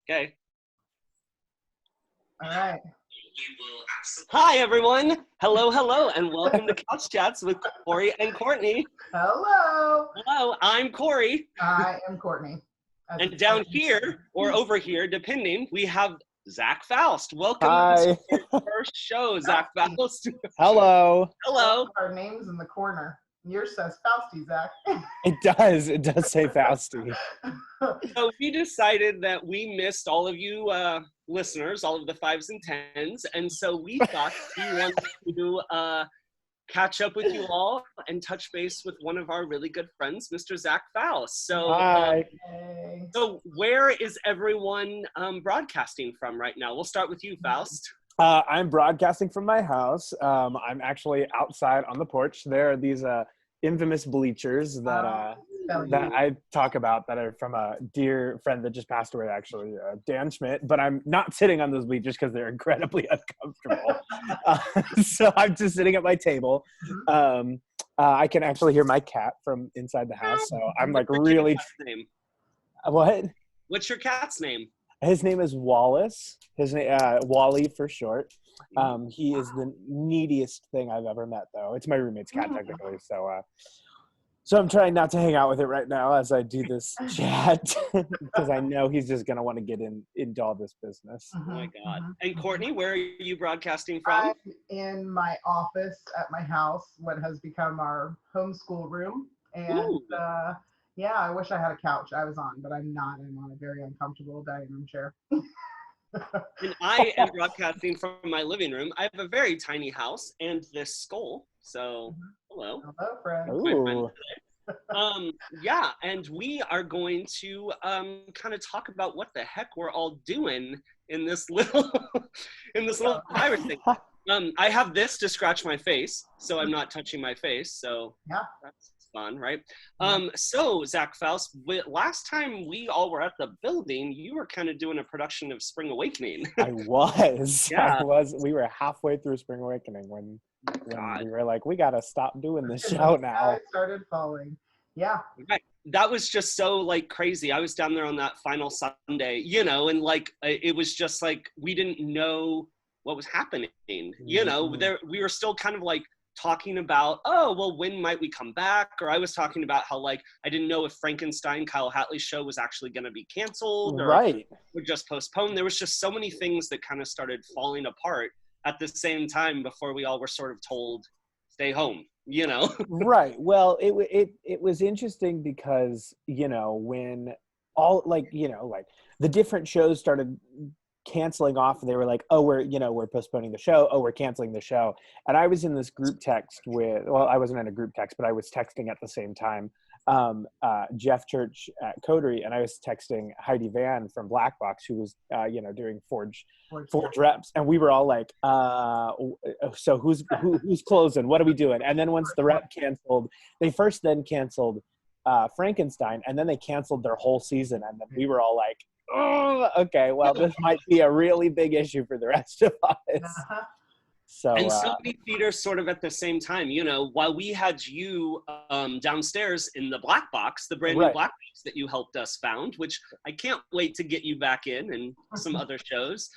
Okay. All right. Hi, everyone. Hello, and welcome to Kouch Chats with Korey and Courtney. Hello. Hello, I'm Korey. I am Courtney. And down here, or over here, depending, we have Zach Faust. Welcome Hi. to our first show, Zach Faust. Hello. Hello. Our names in the corner. Yours says Fausty, Zach. It does say Fausty. So we decided that we missed all of you listeners, all of the 5s and 10s, and so we thought we wanted to catch up with you all and touch base with one of our really good friends, Mr. Zach Faust. So, Hi. So where is everyone broadcasting from right now? We'll start with you, Faust. I'm broadcasting from my house. I'm actually outside on the porch. There are these infamous bleachers that I talk about that are from a dear friend that just passed away, actually, Dan Schmidt. But I'm not sitting on those bleachers because they're incredibly uncomfortable. So I'm just sitting at my table. I can actually hear my cat from inside the house. So I'm like really. Name? What? What's your cat's name? His name is Wallace. His name, Wally for short. He is the neediest thing I've ever met, though. It's my roommate's cat, technically. So I'm trying not to hang out with it right now as I do this chat because I know he's just gonna want to get into all this business. Oh my God! And Courtney, where are you broadcasting from? I'm in my office at my house, what has become our homeschool room, and yeah, I wish I had a couch I was on, but I'm not. I'm on a very uncomfortable dining room chair. And I am broadcasting from my living room. I have a very tiny house and this skull. So, hello. Hello, friend. Ooh. Yeah, and we are going to kind of talk about what the heck we're all doing in this little virus thing. I have this to scratch my face, so I'm not touching my face. So yeah, that's fun, right? So Zach Faust, last time we all were at the building, you were kind of doing a production of Spring Awakening. I was. Yeah. We were halfway through Spring Awakening when we were like, we gotta stop doing this show now. I started falling. Yeah. Right. That was just so like crazy. I was down there on that final Sunday, and like it was just like we didn't know what was happening. We were still kind of like talking about, oh, well, when might we come back? Or I was talking about how like I didn't know if Frankenstein, Kyle Hatley's show was actually going to be canceled or just postponed. There was just so many things that kind of started falling apart at the same time before we all were sort of told, stay home. Right. Well, it was interesting because, when all like the different shows started canceling off, they were like, oh, we're postponing the show. Oh, we're canceling the show. And I was in this group text I wasn't in a group text, but I was texting at the same time, Jeff Church at Coterie, and I was texting Heidi Van from Black Box, who was, doing Forge reps. And we were all like, so who's closing? What are we doing? And then once the rep canceled, they first then canceled Frankenstein, and then they canceled their whole season. And then we were all like, oh, okay, well, this might be a really big issue for the rest of us. So many theaters sort of at the same time, while we had you downstairs in the Black Box, the brand new Black Box that you helped us found, which I can't wait to get you back in and some other shows.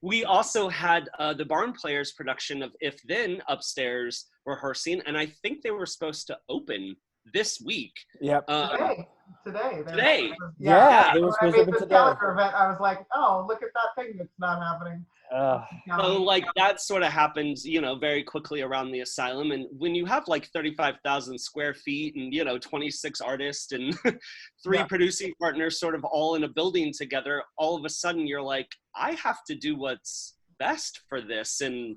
We also had the Barn Players production of If Then upstairs rehearsing, and I think they were supposed to open this week. Yep. Today. Yeah. It was supposed to open today. Event, I was like, oh, look at that thing that's not happening. So like that sort of happens, very quickly around the asylum. And when you have like 35,000 square feet and, 26 artists and 3 producing partners sort of all in a building together, all of a sudden you're like, I have to do what's best for this and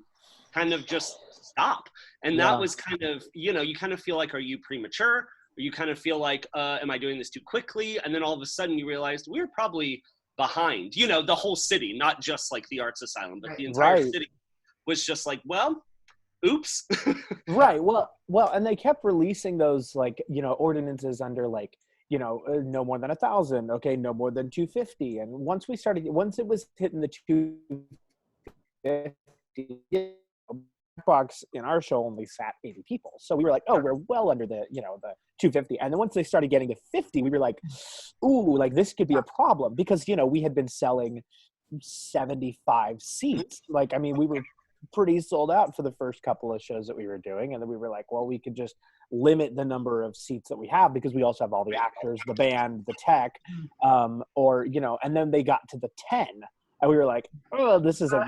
kind of just stop. And that was kind of, you kind of feel like, are you premature? Or you kind of feel like, am I doing this too quickly? And then all of a sudden you realized we're probably behind, the whole city, not just like the arts asylum, but the entire city was just like, well, oops. Right. Well, and they kept releasing those like, ordinances under like, no more than 1,000. Okay. No more than 250. And once it was hitting the 250, box in our show only sat 80 people. So we were like, oh, we're well under the, the 250. And then once they started getting to 50, we were like, ooh, like this could be a problem because, we had been selling 75 seats. Like, I mean, we were pretty sold out for the first couple of shows that we were doing. And then we were like, well, we could just limit the number of seats that we have because we also have all the actors, the band, the tech, and then they got to the 10 and we were like, oh, this is a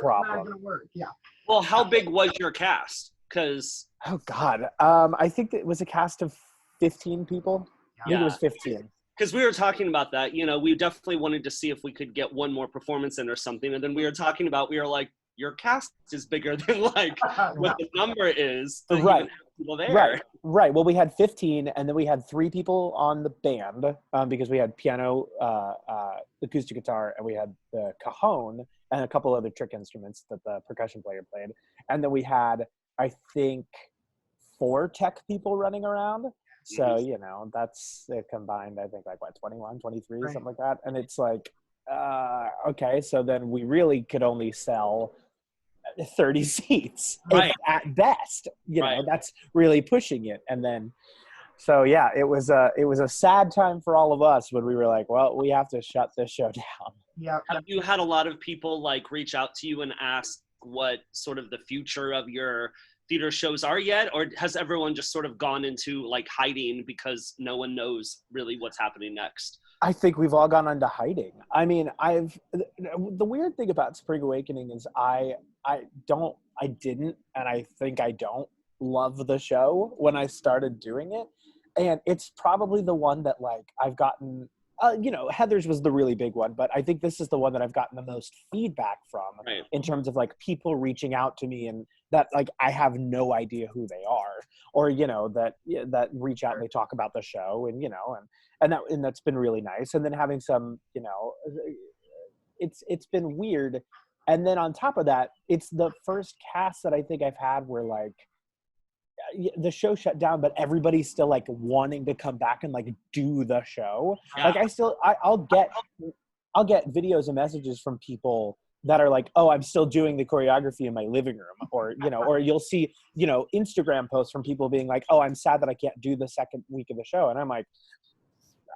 problem. Not gonna work. Yeah. Well, how big was your cast? Because oh god, I think it was a cast of 15 people. I think it was 15. Because we were talking about that, we definitely wanted to see if we could get one more performance in or something, and then we were like, your cast is bigger than like what the number is. Right. People there. Right. Well, we had 15, and then we had 3 people on the band because we had piano, acoustic guitar, and we had the cajon and a couple other trick instruments that the percussion player played. And then we had, I think, 4 tech people running around. So, that's combined, I think, like, 21, 23, something like that. And it's like, okay, so then we really could only sell 30 seats at best. That's really pushing it. And then, so yeah, it was a sad time for all of us when we were like, well, we have to shut this show down. Yeah. Have you had a lot of people like reach out to you and ask what sort of the future of your theater shows are yet, or has everyone just sort of gone into like hiding because no one knows really what's happening next? I think we've all gone into hiding. I mean, the weird thing about Spring Awakening is I didn't, and I think I don't love the show when I started doing it. And it's probably the one that like I've gotten, Heather's was the really big one, but I think this is the one that I've gotten the most feedback from in terms of like people reaching out to me and that like I have no idea who they are, or that reach out and they talk about the show and that's been really nice. And then having some, it's been weird. And then on top of that, it's the first cast that I think I've had where like the show shut down, but everybody's still like wanting to come back and like do the show. Yeah. Like I'll get videos and messages from people that are like, oh, I'm still doing the choreography in my living room, or or you'll see Instagram posts from people being like, oh, I'm sad that I can't do the second week of the show, and I'm like,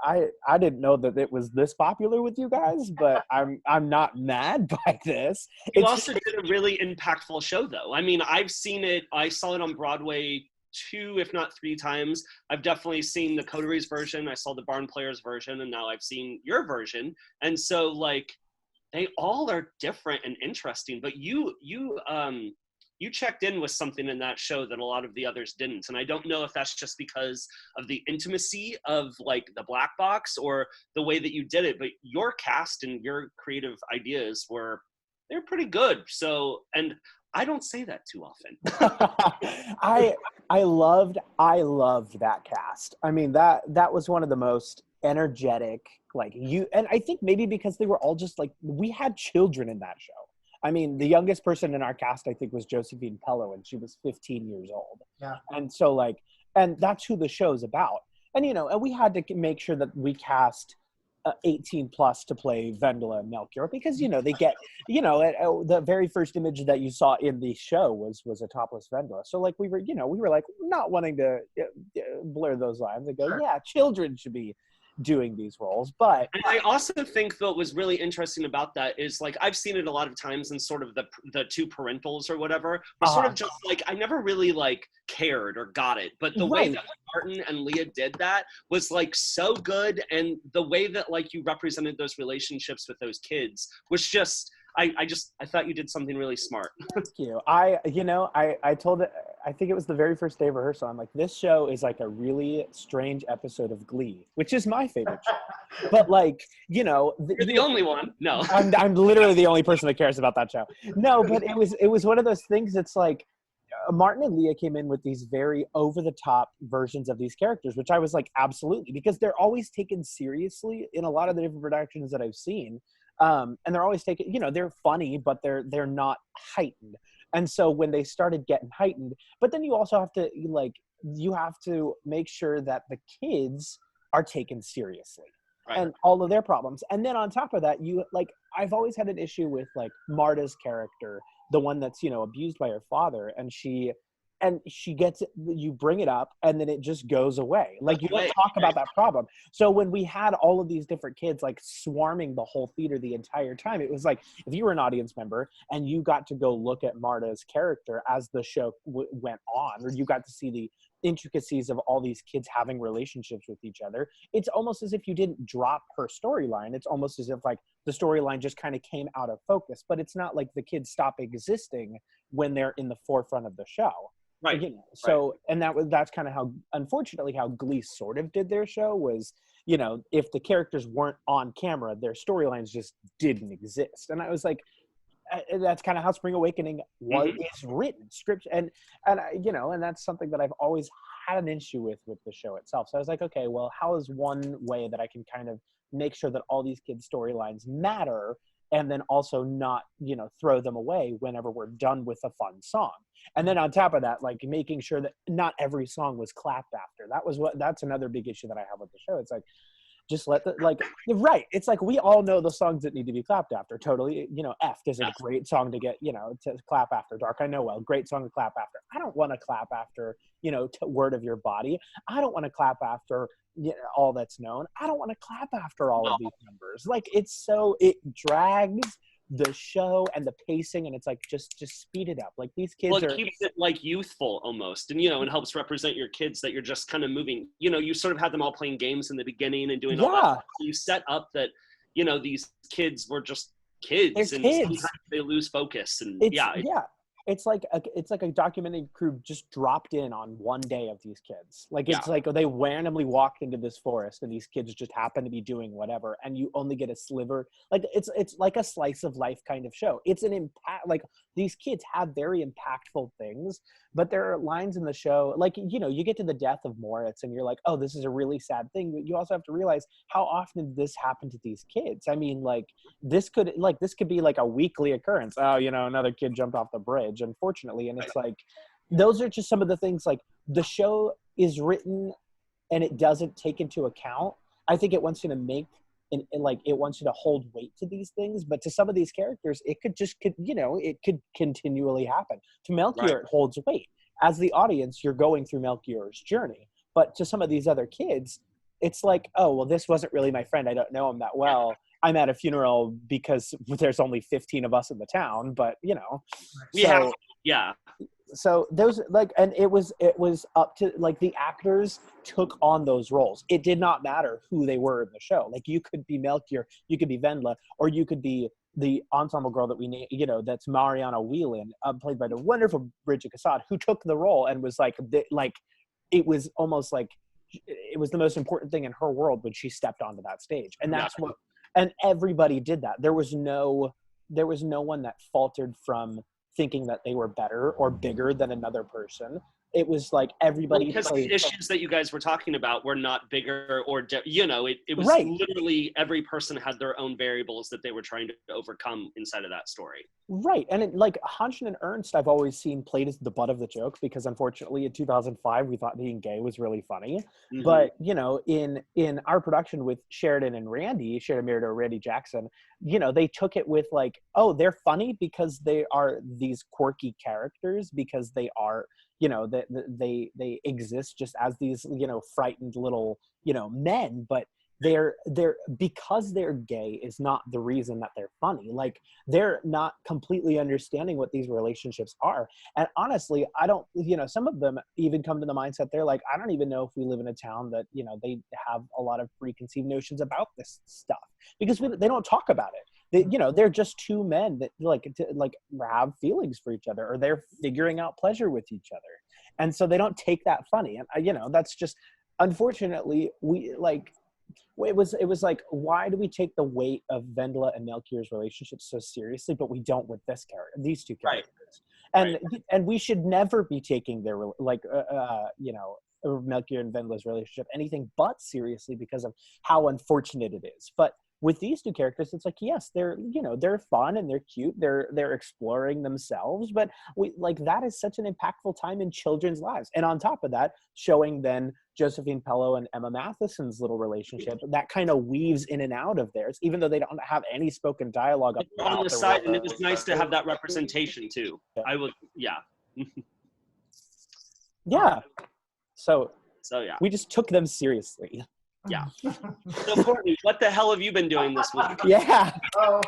I didn't know that it was this popular with you guys, but I'm not mad by this. You also did a really impactful show, though. I mean, I've seen it. I saw it on Broadway 2, if not 3 times. I've definitely seen the Coteries version. I saw the Barn Players version, and now I've seen your version. And so, like, they all are different and interesting. But you checked in with something in that show that a lot of the others didn't. And I don't know if that's just because of the intimacy of like the black box or the way that you did it, but your cast and your creative ideas they're pretty good. So, and I don't say that too often. I loved that cast. I mean, that was one of the most energetic, and I think maybe because they were all just like, we had children in that show. I mean, the youngest person in our cast, I think, was Josephine Pello, and she was 15 years old. Yeah. And so, and that's who the show's about. And, and we had to make sure that we cast 18 plus to play Vendela and Melchior because, they get, the very first image that you saw in the show was a topless Vendela. So, we were not wanting to blur those lines and go, sure, yeah, children should be doing these roles. But and I also think what was really interesting about that is I've seen it a lot of times in sort of the 2 parentals or whatever, were sort of just I never really cared or got it, but the way that Martin and Leah did that was so good, and the way that you represented those relationships with those kids was just I thought you did something really smart. Thank you. I told it, I think it was the very first day of rehearsal, I'm like, this show is a really strange episode of Glee, which is my favorite show. But you're the only one. No. I'm literally the only person that cares about that show. No, but it was one of those things that's Martin and Leah came in with these very over-the-top versions of these characters, which I was absolutely, because they're always taken seriously in a lot of the different productions that I've seen. And they're always taken, they're funny, but they're not heightened. And so when they started getting heightened, but then you also have to you have to make sure that the kids are taken seriously, right, and all of their problems. And then on top of that, I've always had an issue with Marta's character the one that's, abused by her father, and she gets it, you bring it up, and then it just goes away. Like, you don't talk about that problem. So when we had all of these different kids like swarming the whole theater the entire time, it was like, if you were an audience member and you got to go look at Marta's character as the show went on, or you got to see the intricacies of all these kids having relationships with each other, it's almost as if you didn't drop her storyline. It's almost as if like the storyline just kind of came out of focus, but it's not like the kids stop existing when they're in the forefront of the show. Right. So, and that's kind of how, unfortunately, how Glee sort of did their show was, if the characters weren't on camera, their storylines just didn't exist. And I was like, that's kind of how Spring Awakening is written, script, and that's something that I've always had an issue with the show itself. So I was like, okay, well, how is one way that I can kind of make sure that all these kids' storylines matter, and then also not, throw them away whenever we're done with a fun song. And then on top of that, like making sure that not every song was clapped after. That's another big issue that I have with the show. It's like, just let right. It's like, we all know the songs that need to be clapped after. Totally. F is a great song to get, to clap after. Dark I Know Well, great song to clap after. I don't want to clap after, Word of Your Body. I don't want to clap after All That's Known. I don't want to clap after all of these numbers. Like, it drags the show and the pacing, and it's like, just speed it up. Like, these kids it keeps it like youthful almost, and and helps represent your kids, that you're just kind of moving. You sort of had them all playing games in the beginning and doing all that. So you set up that these kids were just kids, and sometimes they lose focus, and it's like a documentary crew just dropped in on one day of these kids. Like, it's like they randomly walked into this forest and these kids just happen to be doing whatever, and you only get a sliver. Like, it's like a slice of life kind of show. It's an impact. Like, these kids have very impactful things, but there are lines in the show, like, you get to the death of Moritz and you're like, oh, this is a really sad thing. But you also have to realize how often did this happen to these kids. I mean, like, this could be like a weekly occurrence. Oh, another kid jumped off the bridge, unfortunately. And it's like, those are just some of the things. Like, the show is written and it doesn't take into account. I think it wants you to make, and like, it wants you to hold weight to these things, but to some of these characters, it could continually happen. To Melchior, it holds weight. As the audience, you're going through Melchior's journey. But to some of these other kids, it's like, oh, well, this wasn't really my friend. I don't know him that well. I'm at a funeral because there's only 15 of us in the town, but So those, like, and it was up to, like, the actors took on those roles. It did not matter who they were in the show. Like, you could be Melchior, you could be Wendla, or you could be the ensemble girl that we name, that's Mariana Whelan, played by the wonderful Bridget Cassad, who took the role and was like, it was almost like it was the most important thing in her world when she stepped onto that stage. And that's and everybody did that. There was no one that faltered from thinking that they were better or bigger than another person. It was like everybody. Because the issues that you guys were talking about were not bigger or, it was literally every person had their own variables that they were trying to overcome inside of that story. Right. And it, like, Hanschen and Ernst, I've always seen played as the butt of the joke, because unfortunately in 2005, we thought being gay was really funny. Mm-hmm. But, in our production with Sheridan Merida, Randy Jackson, they took it with like, oh, they're funny because they are these quirky characters, because they are, they exist just as these, frightened little, men, but they're because they're gay is not the reason that they're funny. Like, they're not completely understanding what these relationships are. And honestly, I don't, some of them even come to the mindset, they're like, I don't even know if we live in a town that, they have a lot of preconceived notions about this stuff, because they don't talk about it. They're just two men that have feelings for each other, or they're figuring out pleasure with each other. And so they don't take that funny. And, that's just, unfortunately, it was like, why do we take the weight of Wendla and Melchior's relationship so seriously, but we don't with these two characters? Right. And we should never be taking their, Melchior and Wendla's relationship anything but seriously, because of how unfortunate it is. But with these two characters, it's like, yes, they're, they're fun and they're cute. They're exploring themselves, but that is such an impactful time in children's lives. And on top of that, showing then Josephine Pello and Emma Matheson's little relationship that kind of weaves in and out of theirs, even though they don't have any spoken dialogue on the side. And it was nice to have that representation too. Yeah. Yeah. So yeah, we just took them seriously. Yeah. So Courtney, what the hell have you been doing this week? Yeah. Oh,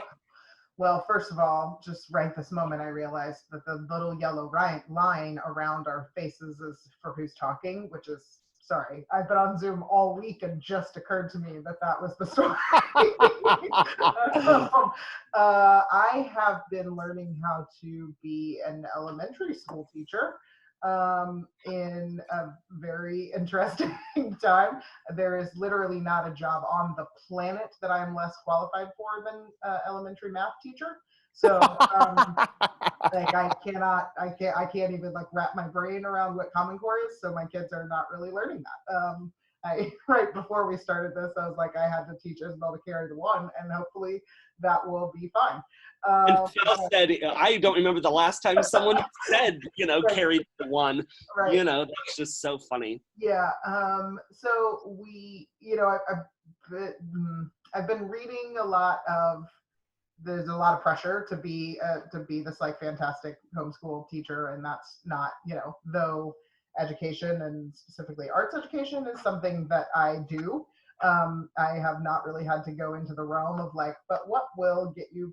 well, first of all, just right this moment, I realized that the little yellow line around our faces is for who's talking, which is, sorry, I've been on Zoom all week and just occurred to me that was the story. I have been learning how to be an elementary school teacher. In a very interesting time. There is literally not a job on the planet that I'm less qualified for than elementary math teacher. So I can't even wrap my brain around what Common Core is. So my kids are not really learning that. Right before we started this, I was like, I had to teach Isabel to carry the one, and hopefully that will be fine. And Phil said, I don't remember the last time someone said, carried the one. Right. That's just so funny. Yeah. So we, I've been reading a lot of. There's a lot of pressure to be this fantastic homeschool teacher, and that's not, though education and specifically arts education is something that I do. I have not really had to go into the realm of but what will get you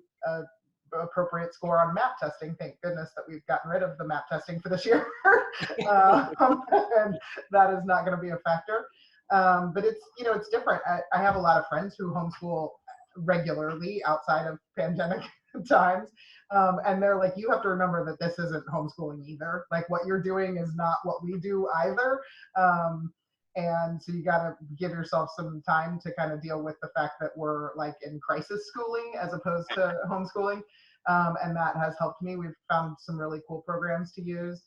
appropriate score on map testing? Thank goodness that we've gotten rid of the map testing for this year. And that is not going to be a factor. But it's different. I have a lot of friends who homeschool regularly outside of pandemic times. And they're like, you have to remember that this isn't homeschooling either. What you're doing is not what we do either. And so you got to give yourself some time to kind of deal with the fact that we're in crisis schooling as opposed to homeschooling. And that has helped me. We've found some really cool programs to use.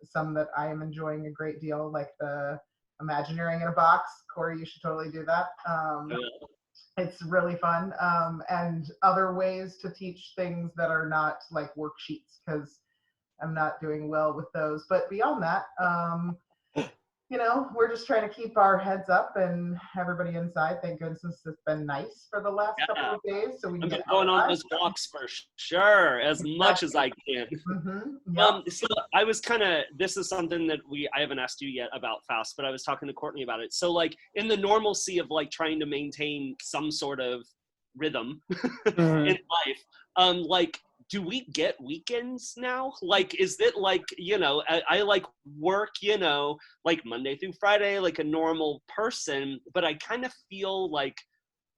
Some that I am enjoying a great deal, like the Imagineering in a Box. Corey, you should totally do that. It's really fun. And other ways to teach things that are not worksheets, because I'm not doing well with those. But beyond that, we're just trying to keep our heads up and everybody inside. Thank goodness it's been nice for the last couple of days, so we can get going on those walks for sure, as much as I can. Mm-hmm. Yep. So I was this is something that I haven't asked you yet about Faust, but I was talking to Courtney about it. So in the normalcy of trying to maintain some sort of rhythm in life, do we get weekends now? Is it I work, Monday through Friday, like a normal person, but I kind of feel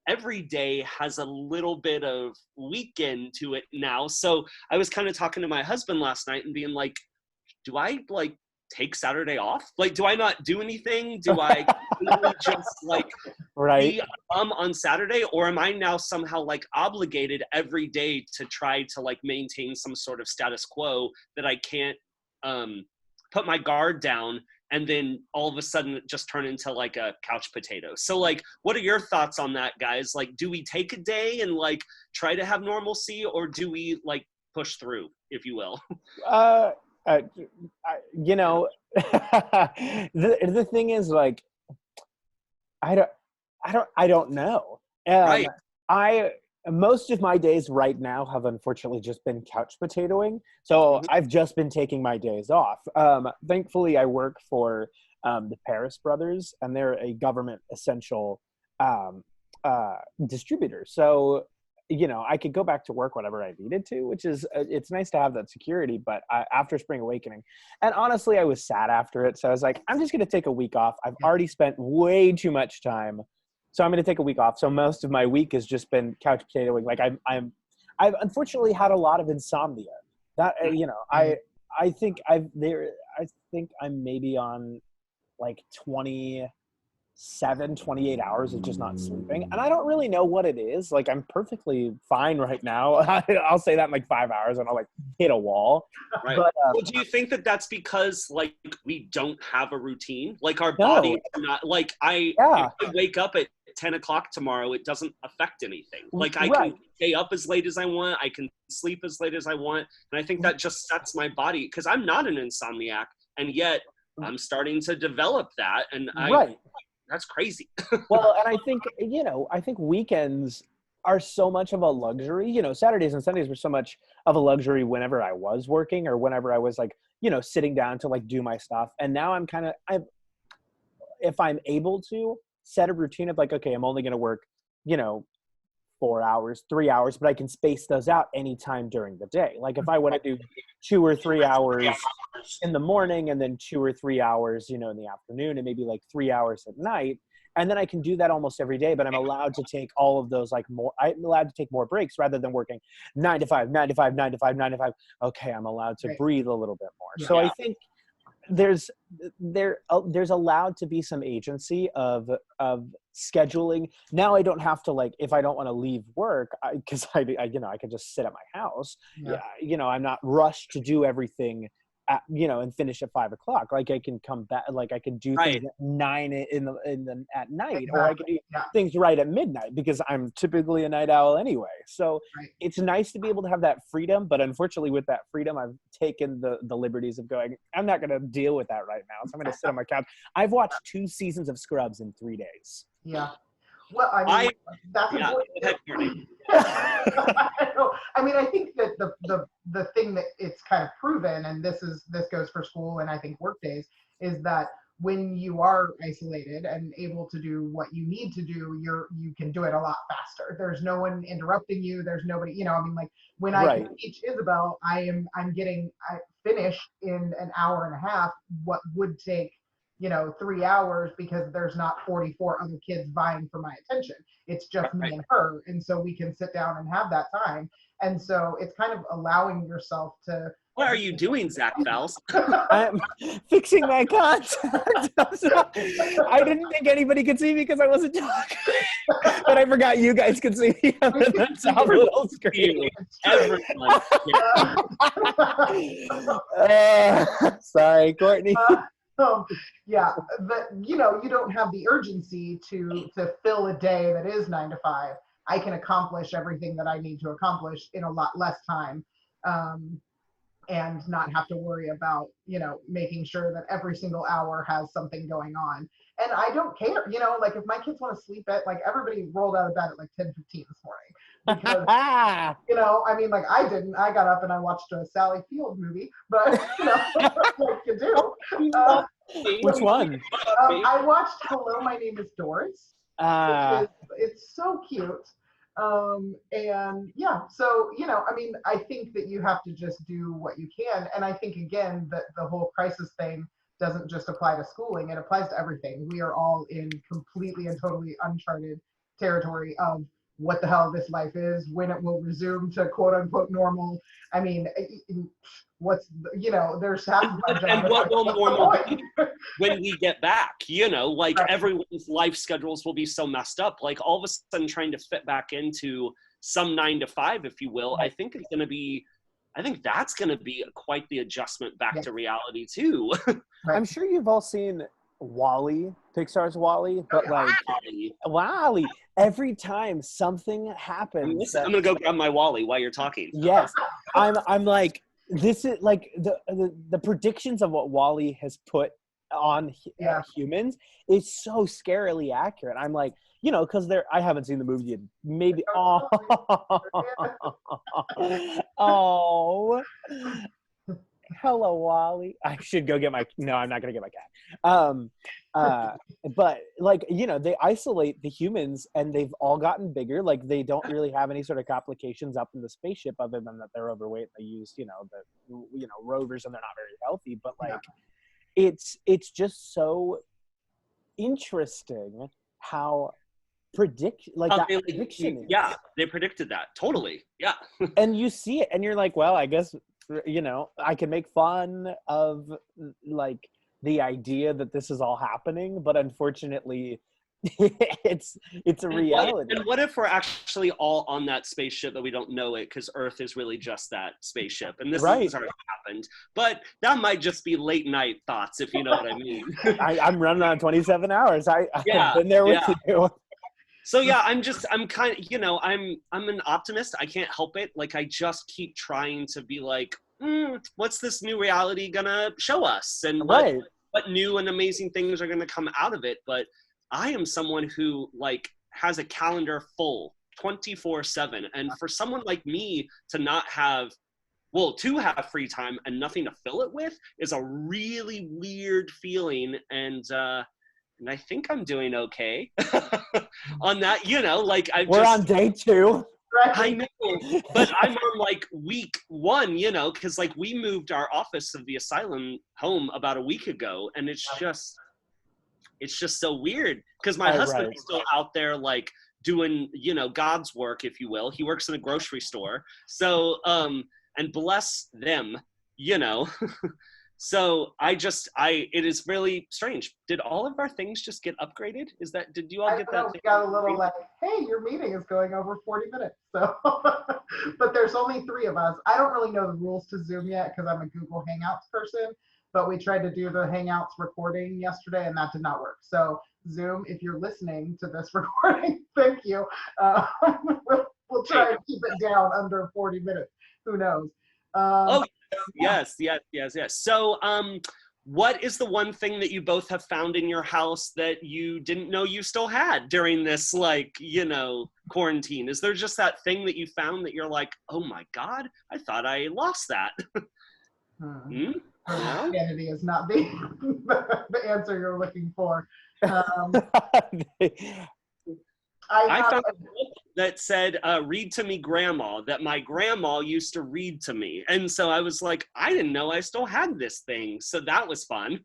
every day has a little bit of weekend to it now. So I was kind of talking to my husband last night and being do I take Saturday off? Do I not do anything? Do I just be on Saturday, or am I now somehow obligated every day to try to maintain some sort of status quo that I can't put my guard down and then all of a sudden just turn into a couch potato? So what are your thoughts on that, guys? Do we take a day and try to have normalcy, or do we push through, if you will? The thing is I don't know. Right. Most of my days right now have unfortunately just been couch potatoing. So I've just been taking my days off. Thankfully I work for the Paris brothers, and they're a government essential distributor. So I could go back to work whenever I needed to, which is, it's nice to have that security. But after Spring Awakening, and honestly, I was sad after it. So I was like, I'm just going to take a week off. I've already spent way too much time. So I'm going to take a week off. So most of my week has just been couch potatoing. I've unfortunately had a lot of insomnia. That, I think I'm maybe on 28 hours of just not sleeping, and I don't really know what it is. I'm perfectly fine right now. I'll say that in 5 hours and I'll hit a wall. Right. But, well, do you think that that's because we don't have a routine? Our bodies are not I wake up at 10 o'clock tomorrow, it doesn't affect anything. Like I Right. can stay up as late as I want. I can sleep as late as I want. And I think that just sets my body, because I'm not an insomniac, and yet I'm starting to develop that. And Right. that's crazy. Well, and I think, I think weekends are so much of a luxury. Saturdays and Sundays were so much of a luxury whenever I was working or whenever I was like, sitting down to like do my stuff. And now if I'm able to set a routine of like, okay, I'm only going to work, 4 hours, 3 hours, but I can space those out anytime during the day. Like if I want to do 2 or 3 hours in the morning and then 2 or 3 hours, in the afternoon, and maybe like 3 hours at night. And then I can do that almost every day, but I'm allowed to take all of those I'm allowed to take more breaks rather than working 9 to 5, 9 to 5, 9 to 5, 9 to 5. Okay, I'm allowed to breathe a little bit more. Yeah. So I think there's allowed to be some agency of scheduling. Now I don't have to, like, if I don't want to leave work, because I can just sit at my house. Yeah. I'm not rushed to do everything and finish at 5 o'clock. Like I can come back, like I can do things at 9 at night, Exactly. or I can do things right at midnight because I'm typically a night owl anyway. So it's nice to be able to have that freedom, but unfortunately with that freedom, I've taken the liberties of going, I'm not going to deal with that right now. So I'm going to sit on my couch. I've watched 2 seasons of Scrubs in 3 days. Yeah. Well, I mean, that's important. I mean, I think that the thing that it's kind of proven, and this goes for school and I think work days, is that when you are isolated and able to do what you need to do, you can do it a lot faster. There's no one interrupting you. There's nobody, I mean, like when I can teach Isabel, I'm I finish in an hour and a half what would take 3 hours, because there's not 44 other kids vying for my attention. It's just me and her. And so we can sit down and have that time. And so it's kind of allowing yourself to. What are you doing, Zach Faust? I'm fixing my contact. I didn't think anybody could see me because I wasn't talking. But I forgot you guys could see me on the top little screen. Everyone. Sorry, Courtney. You don't have the urgency to fill a day that is 9 to 5. I can accomplish everything that I need to accomplish in a lot less time, and not have to worry about, making sure that every single hour has something going on. And I don't care, like if my kids want to sleep at, like everybody rolled out of bed at like 10:15 this morning. Because, I mean, like I didn't. I got up and I watched a Sally Field movie, but like you do. Which one? I watched Hello, My Name is Doris. It's so cute. And yeah, so I mean, I think that you have to just do what you can, and I think again that the whole crisis thing doesn't just apply to schooling; it applies to everything. We are all in completely and totally uncharted territory of what the hell this life is, when it will resume to quote unquote normal. I mean, there's half of my job. And what will normal be when we get back? Everyone's life schedules will be so messed up. Like all of a sudden trying to fit back into some 9 to 5, if you will, I think that's going to be quite the adjustment back to reality too. I'm sure you've all seen WALL-E, Pixar's WALL-E, but WALL-E, every time something happens. I'm gonna go grab my WALL-E while you're talking. Yes, I'm like, this is like the predictions of what WALL-E has put on humans is so scarily accurate. I'm like, because I haven't seen the movie yet. Maybe hello, WALL-E. I should go get no, I'm not going to get my cat. But they isolate the humans and they've all gotten bigger. Like they don't really have any sort of complications up in the spaceship other than that they're overweight. They use, the rovers and they're not very healthy, but it's just so interesting how prediction is. Yeah, they predicted that. Totally. Yeah. And you see it and you're like, well, I guess, I can make fun of the idea that this is all happening, but unfortunately it's a reality. And what if we're actually all on that spaceship that we don't know it, because Earth is really just that spaceship, and this has already happened, but that might just be late night thoughts, if you know what I mean. I'm running on 27 hours. I've been there with you. So yeah, I'm kind of, I'm an optimist. I can't help it. Like I just keep trying to be like, what's this new reality gonna show us, and what new and amazing things are gonna come out of it. But I am someone who like has a calendar full 24/7, and for someone like me to not have, well, to have free time and nothing to fill it with is a really weird feeling. And I think I'm doing okay on that, like we're on day 2. I know, but I'm on like week 1, because like we moved our office of the asylum home about a week ago, and it's just so weird because my husband is still out there like doing, God's work, if you will. He works in a grocery store. So, and bless them, So it is really strange. Did all of our things just get upgraded? Did you all get that? We got a little like, hey, your meeting is going over 40 minutes. So, but there's only 3 of us. I don't really know the rules to Zoom yet because I'm a Google Hangouts person, but we tried to do the Hangouts recording yesterday and that did not work. So Zoom, if you're listening to this recording, thank you. We'll try and keep it down under 40 minutes. Who knows? Yes. So, what is the one thing that you both have found in your house that you didn't know you still had during this, like, quarantine? Is there just that thing that you found that you're like, oh my God, I thought I lost that? Identity is not the answer you're looking for. I found a book that said, read to me, Grandma, that my grandma used to read to me. And so I was like, I didn't know I still had this thing. So that was fun.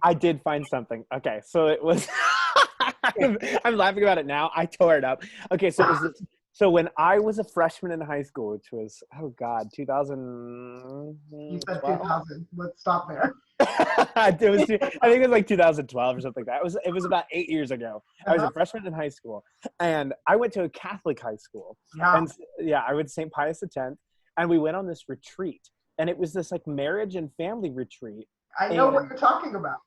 I did find something. Okay, so it was, I'm laughing about it now. I tore it up. Okay, so it was this, so when I was a freshman in high school, which was, 2000. You said 2000. Let's stop there. I think it was like 2012 or something like that. It was about 8 years ago. I was a freshman in high school, and I went to a Catholic high school. And I went to St. Pius X, and we went on this retreat, and it was this like marriage and family retreat. I know what you're talking about.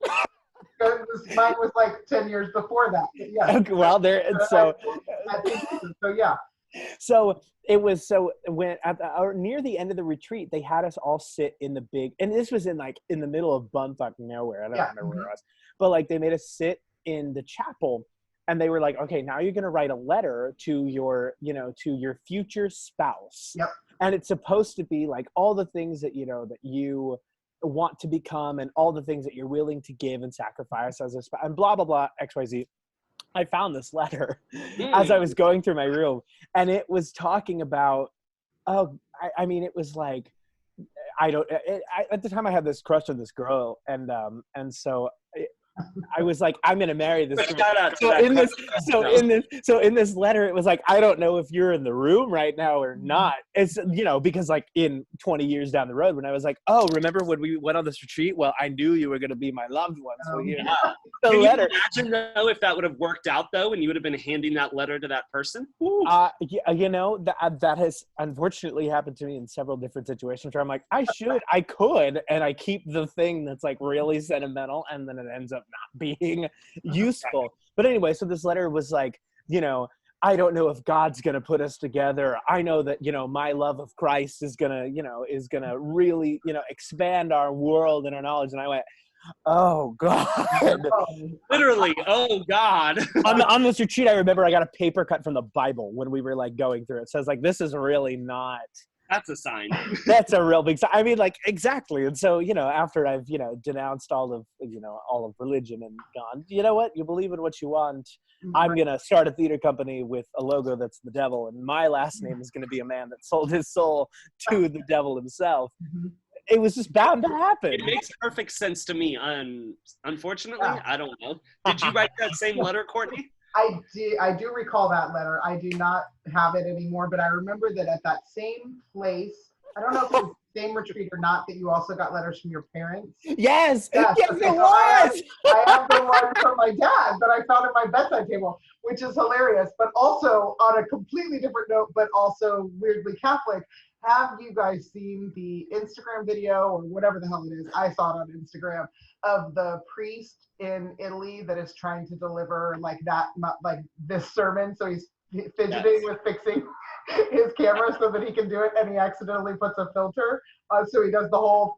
Mine was like 10 years before that. Yeah. Okay, well, yeah. So it was, when near the end of the retreat, they had us all sit in the big, and this was in the middle of bumfuck nowhere. I don't remember where it was, but like they made us sit in the chapel, and they were like, okay, now you're going to write a letter to your future spouse. Yep. And it's supposed to be like all the things that, that you want to become and all the things that you're willing to give and sacrifice as a spouse and blah, blah, blah, XYZ. I found this letter as I was going through my room, and it was talking about, it was like, at the time I had this crush on this girl, and so I was like, I'm gonna marry this girl. So in this letter, it was like, I don't know if you're in the room right now or not. It's because like in 20 years down the road, when I was like, oh, remember when we went on this retreat? Well, I knew you were gonna be my loved one. So the Can letter. You imagine though if that would have worked out though, and you would have been handing that letter to that person? That has unfortunately happened to me in several different situations where I'm like, I could, and I keep the thing that's like really sentimental, and then it ends up not being useful. But anyway, so this letter was like, I don't know if God's going to put us together. I know that, my love of Christ is going to really, expand our world and our knowledge. And I went, oh God. Literally, oh God. on this retreat, I remember I got a paper cut from the Bible when we were like going through it. It says like, this is really not. That's a sign. That's a real big sign. I mean, like, exactly. And so, after I've, denounced all of religion and gone, you know what? You believe in what you want. I'm going to start a theater company with a logo that's the devil. And my last name is going to be a man that sold his soul to the devil himself. It was just bound to happen. It makes perfect sense to me. Unfortunately, I don't know. Did you write that same letter, Courtney? I do recall that letter. I do not have it anymore, but I remember that at that same place, I don't know if it was same retreat or not that you also got letters from your parents? Yes, Yes, yes, okay, it so was. I have the one from my dad that I found at my bedside table, which is hilarious, but also on a completely different note, but also weirdly Catholic. Have you guys seen the Instagram video or whatever the hell it is? I saw it on Instagram of the priest in Italy that is trying to deliver like this sermon. So he's fidgeting with fixing his camera so that he can do it, and he accidentally puts a filter so he does the whole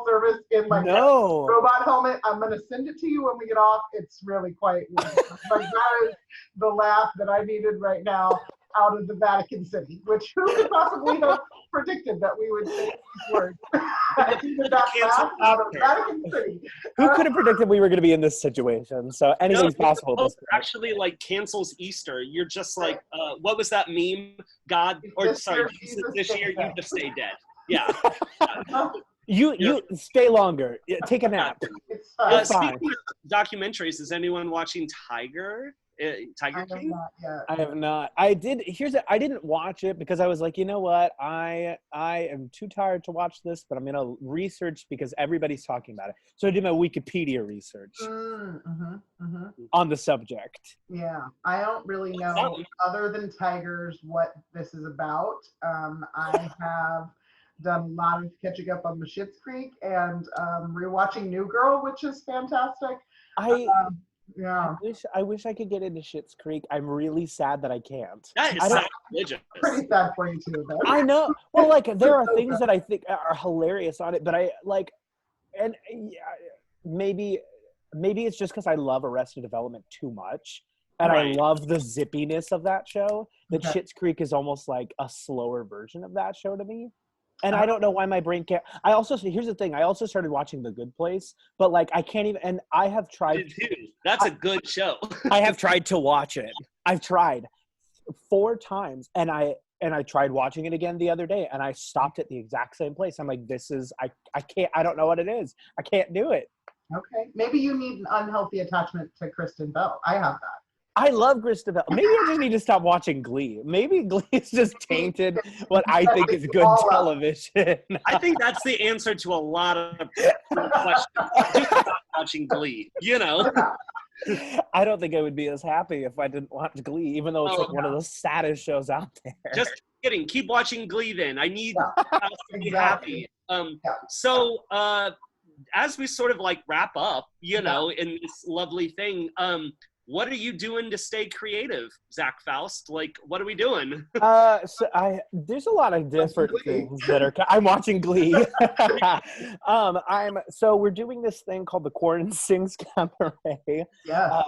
service in like a robot helmet. I'm gonna send it to you when we get off. It's really quite like that is the laugh that I needed right now out of the Vatican City, which who could possibly have predicted that we would say these words? I needed that laugh out of Vatican City. Who could have predicted we were going to be in this situation? So anything's possible. Pope actually like cancels Easter. You're just like, what was that meme? God, or sorry, this year you just stay dead. Yeah. You stay longer. Take a nap. It's fine. Speaking of documentaries, is anyone watching Tiger King? I have not. I didn't watch it because I was like, you know what? I am too tired to watch this, but I'm going to research because everybody's talking about it. So I did my Wikipedia research on the subject. Yeah, I don't really know other than Tigers what this is about. I have done a lot of catching up on the Schitt's Creek and rewatching New Girl, which is fantastic. I wish I could get into Schitt's Creek. I'm really sad that I can't. That is sacrilegious. Pretty sad for you too, though. I know. Well, like there are things that I think are hilarious on it, but I like, and maybe it's just because I love Arrested Development too much, and I love the zippiness of that show. That Schitt's Creek is almost like a slower version of that show to me. And I don't know why my brain can't. Here's the thing. I also started watching The Good Place, but like I can't even. And I have tried. That's a good show. I have tried to watch it. I've tried 4 times, and I tried watching it again the other day, and I stopped at the exact same place. I'm like, I can't. I don't know what it is. I can't do it. Okay, maybe you need an unhealthy attachment to Kristen Bell. I have that. I love Kristen Bell. Maybe I just need to stop watching Glee. Maybe Glee is just tainted what I think is good television. I think that's the answer to a lot of questions. Just stop watching Glee, you know? I don't think I would be as happy if I didn't watch Glee, even though it's one of the saddest shows out there. Just kidding. Keep watching Glee then. I need to be happy. So as we sort of like wrap up, you know, in this lovely thing, what are you doing to stay creative, Zach Faust? Like, what are we doing? There's a lot of different things that are. I'm watching Glee. So we're doing this thing called the Korey and Sings Cabaret. Yeah.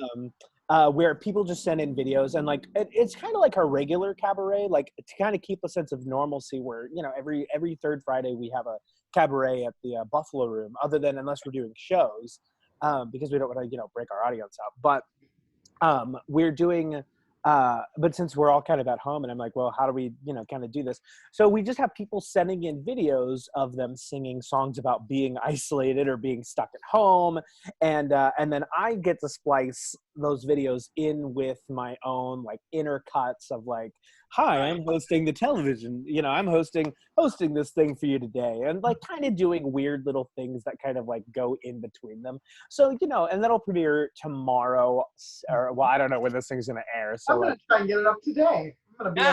Where people just send in videos, and like it's kind of like our regular cabaret, like to kind of keep a sense of normalcy. Where every third Friday we have a cabaret at the Buffalo Room, other than unless we're doing shows, because we don't want to break our audience up, but. We're doing, but since we're all kind of at home, and I'm like, well, how do we, kind of do this? So we just have people sending in videos of them singing songs about being isolated or being stuck at home. And then I get to splice those videos in with my own like inner cuts of like, hi, I'm hosting the television, I'm hosting this thing for you today. And like kind of doing weird little things that kind of like go in between them. So, and that'll premiere tomorrow, or well, I don't know when this thing's going to air. So I'm going to try and get it up today.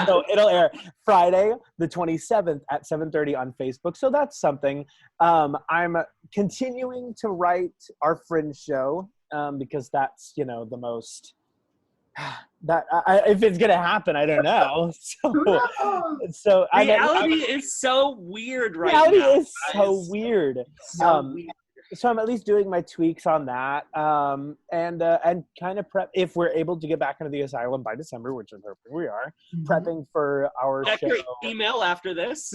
So it'll air Friday, the 27th at 7:30 on Facebook. So that's something. I'm continuing to write our Fringe show because that's, the most if it's gonna happen, I don't know. So reality is so weird right reality now. Is so weird. So I'm at least doing my tweaks on that, and kind of prep if we're able to get back into the asylum by December, which I'm hoping we are. Prepping for our check show. Your email after this.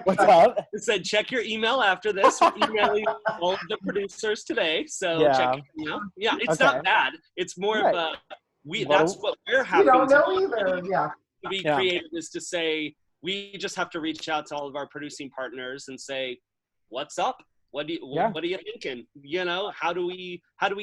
What's up? It said check your email after this. We're emailing all of the producers today, so check your email. Yeah, it's not bad. It's more of a that's what we're having. We don't know either. Yeah. To be creative is to say we just have to reach out to all of our producing partners and say, what's up? What do you Yeah. what are you thinking? You know, how do we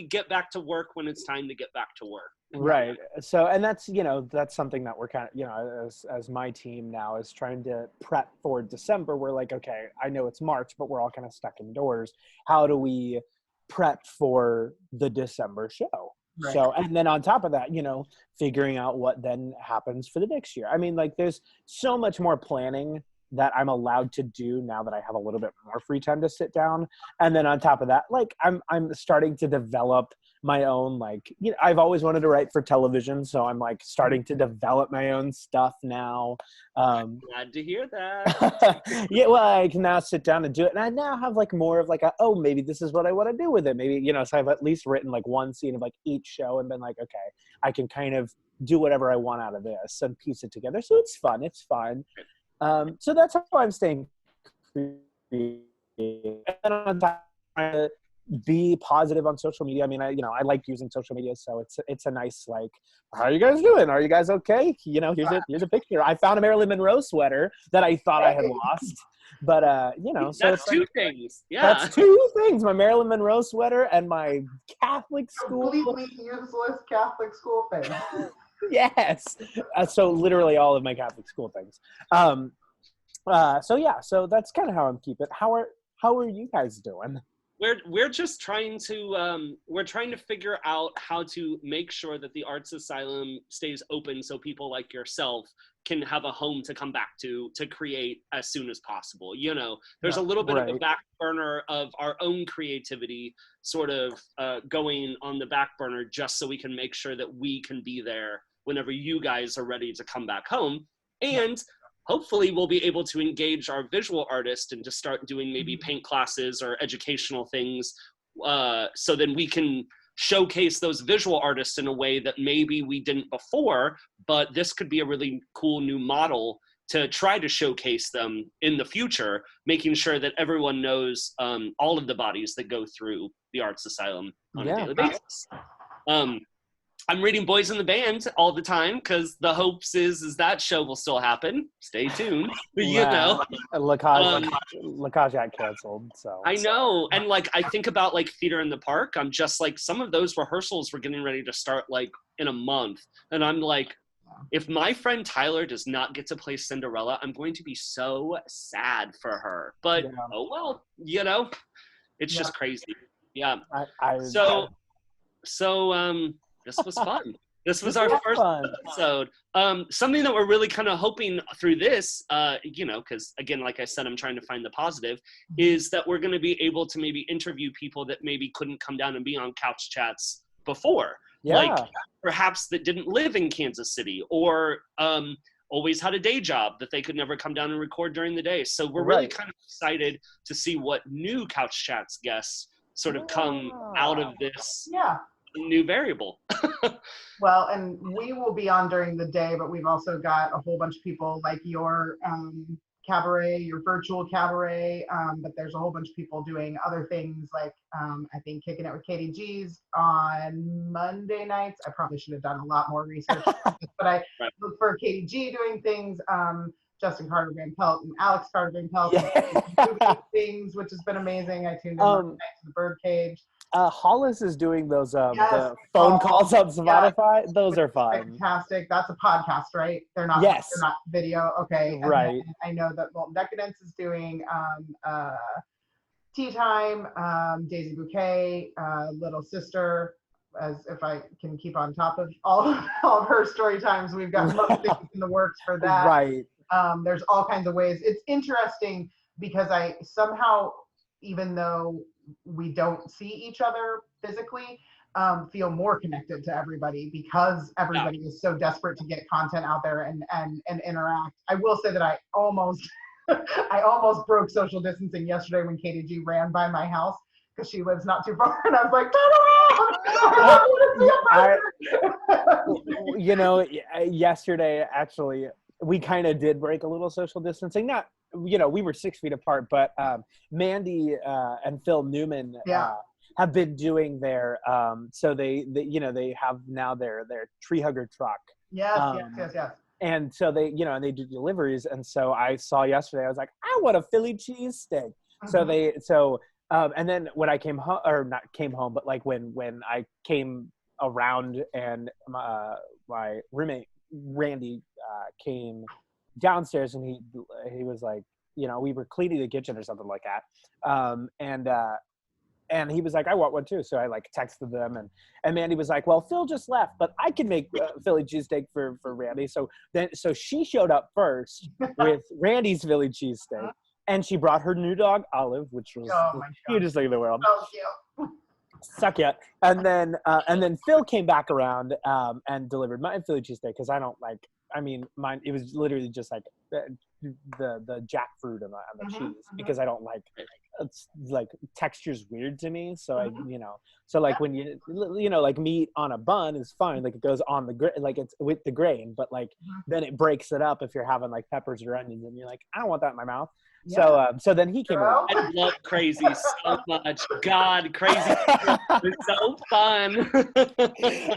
get back to work when it's time to get back to work? Right. So, and that's, you know, that's something that we're kind of, you know, as my team now is trying to prep for December. We're like, okay, I know it's March, but we're all kind of stuck indoors. How do we prep for the December show? Right. So, and then on top of that, you know, figuring out what then happens for the next year. I mean, like, there's so much more planning that I'm allowed to do now that I have a little bit more free time to sit down. And then on top of that, like, I'm starting to develop my own, like, you know, I've always wanted to write for television, so I'm like starting to develop my own stuff now. Glad to hear that. Yeah, well, I can now sit down and do it, and I now have like more of like a, oh, maybe this is what I want to do with it. Maybe, you know, so I've at least written like one scene of like each show and been like, okay, I can kind of do whatever I want out of this and piece it together. So it's fun. It's fun. So that's how I'm staying creative. And on top of it, be positive on social media. I mean, I like using social media, so it's a nice, like, how are you guys doing? Are you guys okay? You know, here's a picture. I found a Marilyn Monroe sweater that I thought I had lost, but you know, so that's it's two like, things. Yeah, that's two things: my Marilyn Monroe sweater and my Catholic school. Completely useless Catholic school thing. Yes. So literally all of my Catholic school things. So yeah, so that's kind of how I'm keeping. How are you guys doing? we're just trying to figure out how to make sure that the Arts Asylum stays open so people like yourself can have a home to come back to create as soon as possible. You know, there's a little bit of a back burner of our own creativity sort of going on the back burner just so we can make sure that we can be there whenever you guys are ready to come back home. And hopefully we'll be able to engage our visual artist and just start doing maybe paint classes or educational things, so then we can showcase those visual artists in a way that maybe we didn't before, but this could be a really cool new model to try to showcase them in the future, making sure that everyone knows all of the bodies that go through the Arts Asylum on a daily basis. I'm reading Boys in the Band all the time because the hopes is that show will still happen. Stay tuned. You know, Lacage got canceled. So I know, and like I think about like Theater in the Park. I'm just like, some of those rehearsals were getting ready to start like in a month, and I'm like, if my friend Tyler does not get to play Cinderella, I'm going to be so sad for her. But oh well, you know, it's just crazy. Yeah. So this was fun. This was our first episode. Something that we're really kind of hoping through this, you know, because again, like I said, I'm trying to find the positive, is that we're going to be able to maybe interview people that maybe couldn't come down and be on Kouch Chats before. Like perhaps that didn't live in Kansas City or always had a day job that they could never come down and record during the day. So we're really kind of excited to see what new Kouch Chats guests sort of come out of this new variable. Well, and we will be on during the day, but we've also got a whole bunch of people like your cabaret, your virtual cabaret, but there's a whole bunch of people doing other things like I think Kicking It with Katie G's on Monday nights. I probably should have done a lot more research, but I look for Katie G doing things. Justin Carter Van Pelt and Alex Carter Van Pelt doing things, which has been amazing. I tuned in to the Birdcage. Hollis is doing those the phone calls on Spotify. Those are fun. Fantastic. That's a podcast, right? They're not. They're not video. Okay. Right. I know that Decadence is doing Tea Time, Daisy Bouquet, Little Sister. As if I can keep on top of all of her story times, we've got most things in the works for that. Right. There's all kinds of ways. It's interesting because I somehow, even though we don't see each other physically, feel more connected to everybody because everybody is so desperate to get content out there and interact. I will say that I almost broke social distancing yesterday when Katie G ran by my house because she lives not too far, and I was like, you know, yesterday actually we kind of did break a little social distancing. Not, you know, we were 6 feet apart, but Mandy and Phil Newman have been doing their so they you know, they have now their tree hugger truck. Yes. And so they, you know, and they do deliveries. And so I saw yesterday, I was like, I want a Philly cheesesteak. So And then when I came home, or not came home, but like when I came around and my roommate Randy came downstairs, and he was like, we were cleaning the kitchen or something like that, and he was like, I want one too. So I like texted them, and Mandy was like, well, Phil just left, but I can make Philly cheesesteak for Randy. So she showed up first with Randy's Philly cheesesteak, and she brought her new dog Olive, which was the cutest thing in the world. So cute. Suck it. And then Phil came back around and delivered my Philly cheesesteak, because I don't like. I mean, mine. It was literally just like the jackfruit and the cheese, because I don't like. It's like texture's weird to me, so so like when like meat on a bun is fine, like it goes on the like it's with the grain, but like then it breaks it up if you're having like peppers or onions, and you're like, I don't want that in my mouth. So then he came around. I love Crazy so much. God, Crazy is so fun.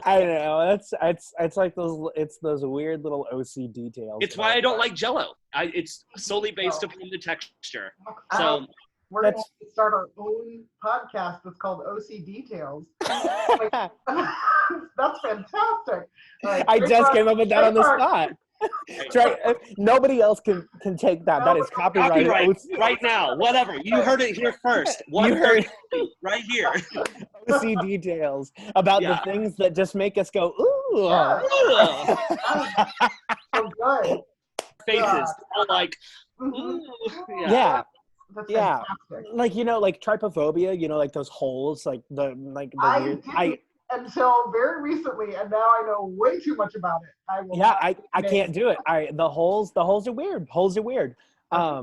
I know, it's like those weird little OC details. It's why I don't like Jell-O. It's solely based upon the texture. So we're going to start our own podcast that's called OC Details. Like, that's fantastic. I just came up with that on the spot. Right. Nobody else can take that. That is copyright right now. Whatever. You heard it here first. You heard right here. OC Details about the things that just make us go, ooh. So good. Faces. All like, ooh. Yeah. That's fantastic. Like like trypophobia, like those holes, like the weird. Until very recently, and now I know way too much about it. I can't do it. The holes are weird. Holes are weird. Yeah.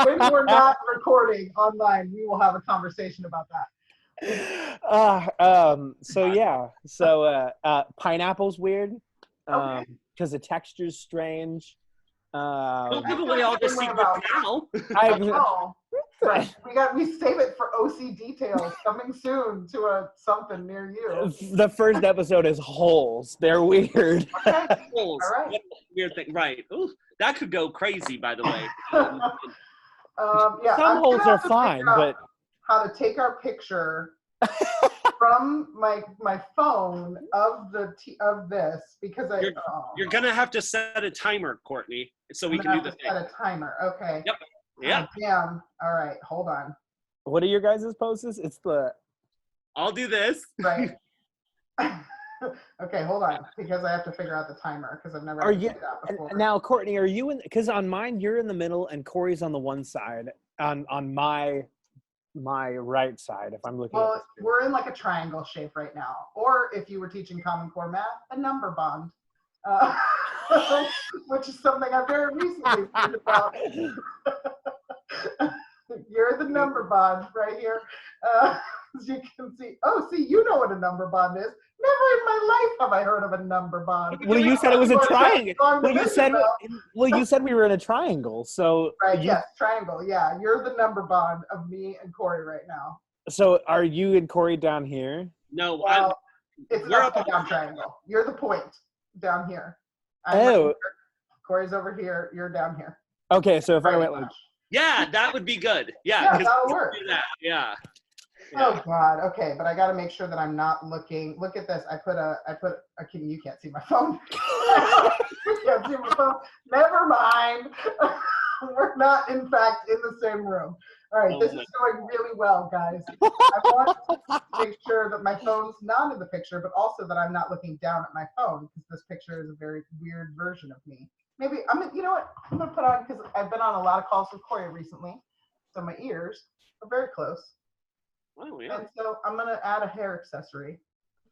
When we're not recording online, we will have a conversation about that. So pineapple's weird. Okay. Because the texture's strange. Don't give away all the secrets now. I know. Right. We save it for OC Details coming soon to something near you. The first episode is holes. They're weird. Okay. Holes. All right. Weird thing. Right. Ooh, that could go crazy, by the way. Some holes are fine, but how to take our picture from my phone of this, because you're gonna have to set a timer, Courtney, so we can do the thing. Set a timer. Okay. Yep. Yeah. Damn. All right. Hold on. What are your guys' poses? It's the. I'll do this. Right. Okay, hold on, because I have to figure out the timer, because I've never figured it out before. Now, Courtney, are you in? Because on mine, you're in the middle, and Corey's on the one side. On my right side, if I'm looking. Well, we're in like a triangle shape right now, or if you were teaching Common Core math, a number bond, which is something I very recently learned about. You're the number bond right here. As you can see. Oh, see, you know what a number bond is. Never in my life have I heard of a number bond. Well, you said it was a triangle. You said we were in a triangle. So right, yes, triangle. Yeah, you're the number bond of me and Corey right now. So are you and Corey down here? No, well, it's an upside down triangle. You're the point down here. Corey's over here. You're down here. Okay, so if I went like. Yeah, that would be good. Yeah, that'll work. Do that. Yeah. Oh God. Okay, but I got to make sure that I'm not looking. Look at this. You can't see my phone. You can't see my phone. Never mind. We're not, in fact, in the same room. All right, this is going really well, guys. I want to make sure that my phone's not in the picture, but also that I'm not looking down at my phone, because this picture is a very weird version of me. Maybe you know what? I'm gonna put on, because I've been on a lot of calls with Corey recently, so my ears are very close. Oh, yeah. And so I'm going to add a hair accessory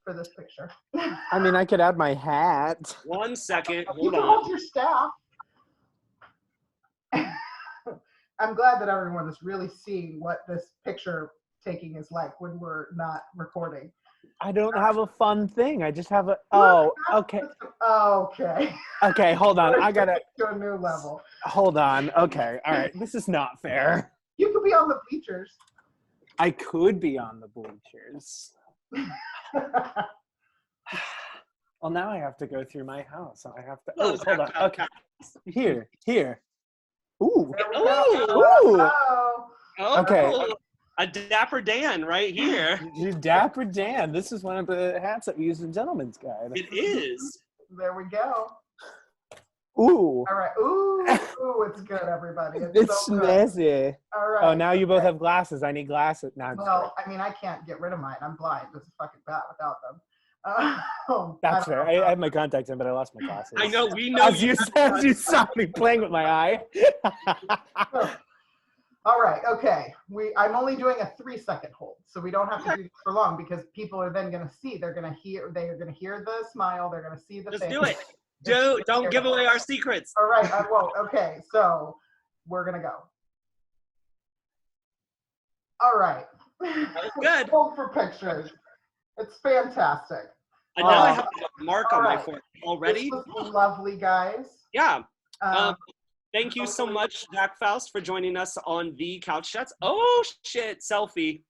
for this picture. I mean, I could add my hat. 1 second. You can hold your staff. I'm glad that everyone is really seeing what this picture taking is like when we're not recording. I don't have a fun thing. I just have a. Oh, okay. Okay. Okay, hold on. I got to. To a new level. Hold on. Okay. All right. This is not fair. You could be on the bleachers. I could be on the bleachers. Well, now I have to go through my house. I have to. Oh, hold on. Okay. Here. Ooh. There we go. Ooh. Oh. Okay. A Dapper Dan right here. You Dapper Dan. This is one of the hats that we use in Gentleman's Guide. It is. There we go. Ooh. All right. Ooh, it's good, everybody. It's so good. snazzy. All right. Oh, now you both have glasses. I need glasses. No, I'm just Well, I mean, I can't get rid of mine. I'm blind. It's fucking bad without them. That's fair. I have my contacts in, but I lost my glasses. I know. We know As you saw me playing with my eye. All right. Okay. I'm only doing a 3-second hold, so we don't have to do this for long because people are then going to see. They're going to hear. They are going to hear the smile. They're going to see the Just thing. do it. Don't give away our secrets. All right. I won't. Okay. So we're going to go. All right. Good. Hold for pictures. It's fantastic. And now I have a mark on my forehead already. This was lovely, guys. Yeah. Thank you so much, Zach Faust, for joining us on the Kouch Chats. Oh, shit. Selfie.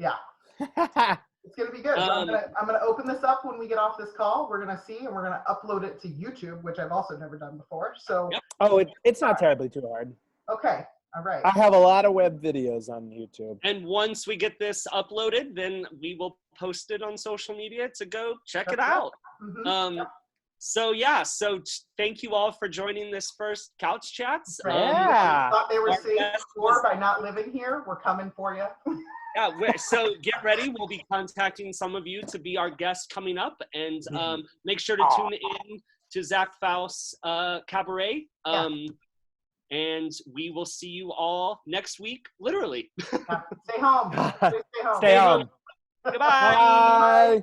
Yeah. It's going to be good. So I'm gonna open this up when we get off this call. We're going to see, and we're going to upload it to YouTube, which I've also never done before. So. Yep. Oh, it's not terribly too hard. Okay. All right. I have a lot of web videos on YouTube. And once we get this uploaded, then we will post it on social media to go check it out. Mm-hmm. So thank you all for joining this first Kouch Chats. Yeah. Thought they were safe before by not living here. We're coming for you. Yeah, so get ready. We'll be contacting some of you to be our guests coming up, and make sure to tune in to Zach Faust's Cabaret. And we will see you all next week, literally. Stay home. Stay home. Stay home. Goodbye. Bye.